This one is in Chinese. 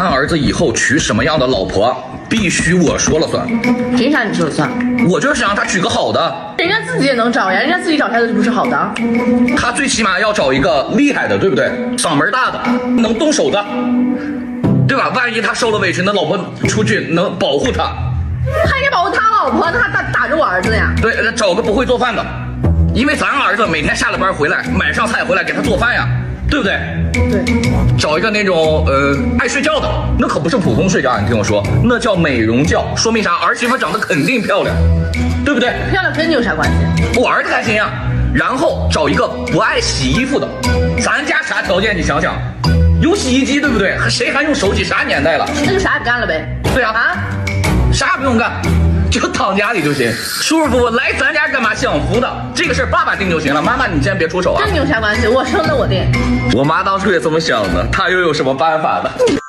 儿子以后娶什么样的老婆，必须我说了算。凭啥你说了算？我就是让他娶个好的，人家自己也能找呀，人家自己找出来的就不是好的。他最起码要找一个厉害的，对不对？嗓门大的，能动手的，对吧？万一他受了委屈，那老婆出去能保护他。他应该保护他老婆，他打着我儿子呀。对，找个不会做饭的，因为咱儿子每天下了班回来买上菜回来给他做饭呀，对不对？对，找一个那种爱睡觉的，那可不是普通睡觉，你听我说，那叫美容觉，说明啥？儿媳妇长得肯定漂亮，对不对？漂亮跟你有啥关系？我儿子开心呀。然后找一个不爱洗衣服的，咱家啥条件你想想，有洗衣机对不对？谁还用手洗？啥年代了？那就啥也不干了呗。对啊，啥也不用干，就躺家里就行。舒舒服服来咱家干嘛？享福的，这个事儿爸爸定就行了，妈妈你先别出手啊。跟你有啥关系？我生的我定。我妈当初也这么想的，她又有什么办法呢？